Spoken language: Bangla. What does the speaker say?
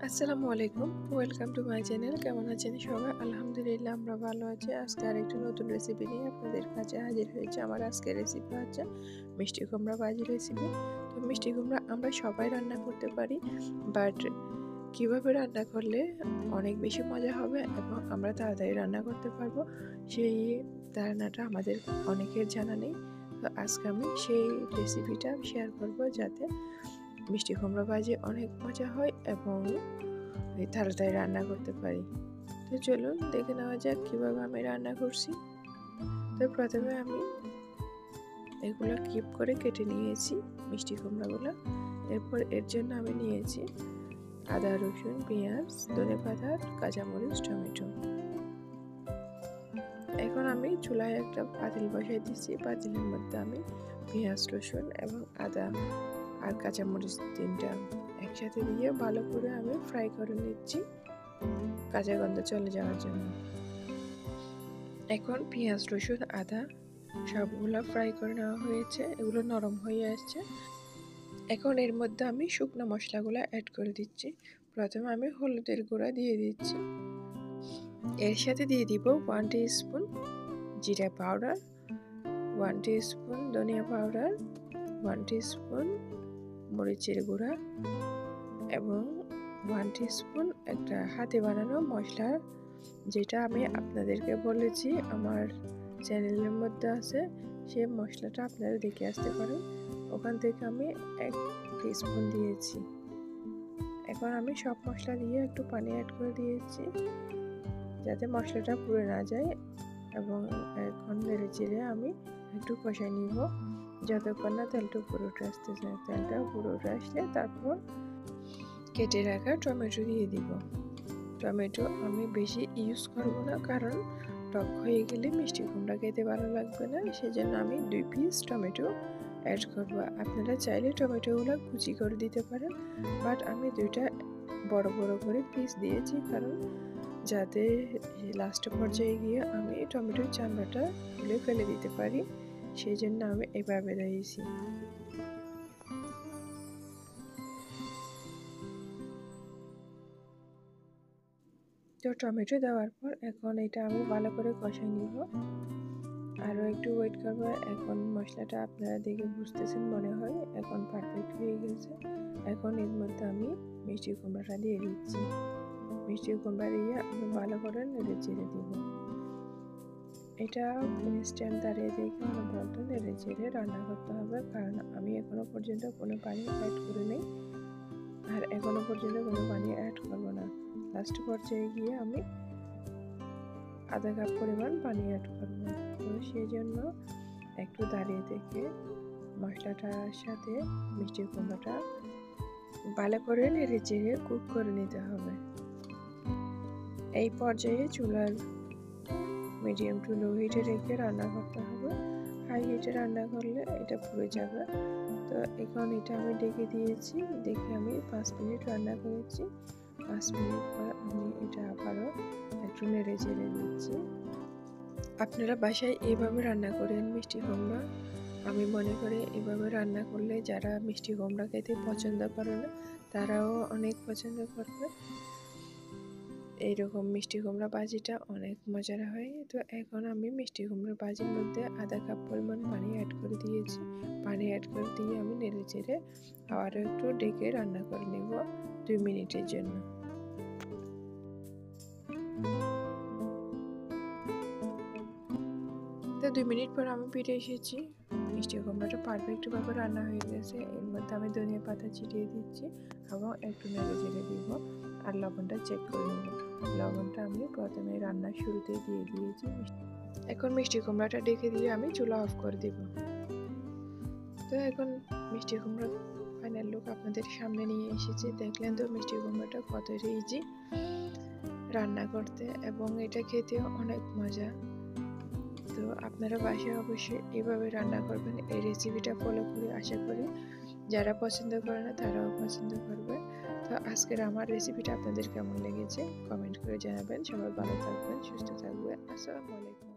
আসসালামু আলাইকুম, ওয়েলকাম টু মাই চ্যানেল। কেমন আছেন সবাই? আলহামদুলিল্লাহ আমরা ভালো আছি। আজকে আরেকটা নতুন রেসিপি নিয়ে আপনাদের কাছে হাজির হয়েছে। আমার আজকের রেসিপি হচ্ছে মিষ্টি কুমড়া ভাজি রেসিপি। তো মিষ্টি কুমড়া আমরা সবাই রান্না করতে পারি, বাট কিভাবে রান্না করলে অনেক বেশি মজা হবে এবং আমরা তাড়াতাড়ি রান্না করতে পারবো সেই ধারণাটা আমাদের অনেকের জানা নেই। তো আজকে আমি সেই রেসিপিটা শেয়ার করব যাতে মিষ্টি কুমড়া ভাজি অনেক মজা হয় এবং তাড়াতাড়ি রান্না করতে পারি। তো চলুন দেখে নেওয়া যাক কিভাবে আমি রান্না করছি। তো প্রথমে আমি এগুলো কিপ করে কেটে নিয়েছি মিষ্টি কুমড়াগুলো। এরপর এর জন্য আমি নিয়েছি আদা, রসুন, পেঁয়াজ, ধনেপাতা, কাঁচামরিচ, টমেটো। এখন আমি চুলায় একটা পাতিল বসাই দিচ্ছি। পাতিলের মধ্যে আমি পেঁয়াজ, রসুন এবং আদা আর কাঁচামরিচ তিনটা একসাথে দিয়ে ভালো করে আমি ফ্রাই করে নিচ্ছি কাঁচা গন্ধ চলে যাওয়ার জন্য। এখন পেঁয়াজ, রসুন, আদা সবগুলো ফ্রাই করে নেওয়া হয়েছে, এগুলো নরম হয়ে আসছে। এখন এর মধ্যে আমি শুকনো মশলাগুলো অ্যাড করে দিচ্ছি। প্রথমে আমি হলুদের গুঁড়া দিয়ে দিচ্ছি, এর সাথে দিয়ে দিব 1 টিস্পুন জিরা পাউডার, 1 টিস্পুন ধনিয়া পাউডার, 1 টিস্পুন মরিচের গুঁড়া এবং 1 টিস্পুন একটা হাতে বানানো মশলা, যেটা আমি আপনাদেরকে বলেছি আমার চ্যানেলের মধ্যে আছে। সেই মশলাটা আপনারা দেখে আসতে পারেন, ওখান থেকে আমি 1 টিস্পুন দিয়েছি। এখন আমি সব মশলা দিয়ে একটু পানি অ্যাড করে দিয়েছি যাতে মশলাটা পুড়ে না যায় এবং এখন নেড়ে চেড়ে আমি একটু কষাই নিব যতক্ষণ না তেলটা উপরে উঠে আসতেছে। তেলটা উপরে উঠে আসলে তারপর কেটে রাখা টমেটো দিয়ে দিব। টমেটো আমি বেশি ইউজ করব না, কারণ টক হয়ে গেলে মিষ্টি কুমড়া খেতে ভালো লাগবে না, সেজন্য আমি 2 পিস টমেটো অ্যাড করব। আপনারা চাইলে টমেটোগুলো কুচি করে দিতে পারেন, বাট আমি 2টা বড় বড় করে পিস দিয়েছি, কারণ যাতে লাস্ট পর্যায়ে গিয়ে আমি টমেটোর চামড়াটা খুলে ফেলে দিতে পারি, সেই জন্য আমি এভাবে দিয়েছি। তো টমেটো দেওয়ার পর এখন এটা আমি ভালো করে কষাই নিব, আরও একটু ওয়েট করবো। এখন মশলাটা আপনারা দেখে বুঝতেছেন মনে হয় এখন পারফেক্ট হয়ে গেছে। এখন এর মধ্যে আমি মিষ্টি কুমড়াটা দিয়ে দিচ্ছি। মিষ্টি কুমড়া দিয়ে আমি ভালো করে নেড়ে চেড়ে দিব। এটা ইনস্ট্যান্ট দাঁড়িয়ে দেখে অনবরত নেড়ে চেড়ে রান্না করতে হবে, কারণ আমি এখনো পর্যন্ত কোনো পানি অ্যাড করে নেই আর এখনো পর্যন্ত কোনো পানি অ্যাড করবো না। লাস্ট পর্যায়ে গিয়ে আমি আধা কাপ পরিমাণ পানি অ্যাড করবো। তো সেই জন্য একটু দাঁড়িয়ে থেকে মশলাটার সাথে মিষ্টি কুমড়াটা ভালো করে নেড়ে চেড়ে কুক করে নিতে হবে। এই পর্যায়ে চুলার মিডিয়াম টু লো হিটে রেখে রান্না করতে হবে। হাই হিটে রান্না করলে এটা পুড়ে যাবে। তো এখন এটা আমি ডেকে দিয়েছি, দেখে আমি 5 মিনিট রান্না করেছি। 5 মিনিট পর আমি এটা আবারও একটু নেড়ে চেড়ে দিচ্ছি। আপনারা বাসায় এইভাবে রান্না করেন মিষ্টি কুমড়া। আমি মনে করি এভাবে রান্না করলে যারা মিষ্টি কুমড়া খেতে পছন্দ করে না তারাও অনেক পছন্দ করবে। এইরকম মিষ্টি কুমড়া ভাজিটা অনেক মজার হয়। তো এখন আমি মিষ্টি কুমড়া ভাজির মধ্যে আধা কাপ পরিমাণ পানি অ্যাড করে দিয়েছি। পানি অ্যাড করে দিয়ে আমি নেড়ে চেড়ে আবারও একটু ডেকে রান্না করে নেব 2 মিনিটের জন্য। তো 2 মিনিট পর আমি ফিরে এসেছি। মিষ্টি কুমড়াটা পারফেক্টভাবে রান্না হয়ে গেছে। এর মধ্যে আমি ধনিয়া পাতা ছিটিয়ে দিচ্ছি এবং একটু নেড়ে চেড়ে দিব আর লবণটা চেক করে নেব। লবণটা আমি প্রথমে রান্নার শুরুতে দিয়ে দিয়েছি। এখন মিষ্টি কুমড়াটা ডেকে দিয়ে আমি চুলা অফ করে দিব। তো এখন মিষ্টি কুমড়া ফাইনাল লুক আপনাদের সামনে নিয়ে এসেছি। দেখলেন তো মিষ্টি কুমড়াটা কতটা ইজি রান্না করতে এবং এটা খেতেও অনেক মজা। তো আপনারা বাসায় অবশ্যই এভাবে রান্না করবেন। এই রেসিপিটা ফলো করে আশা করি যারা পছন্দ করে না তারাও পছন্দ করবে। তো আজকের আমার রেসিপিটা আপনাদের কেমন লেগেছে কমেন্ট করে জানাবেন। সবাই ভালো থাকবেন, সুস্থ থাকবেন। আসসালামু আলাইকুম।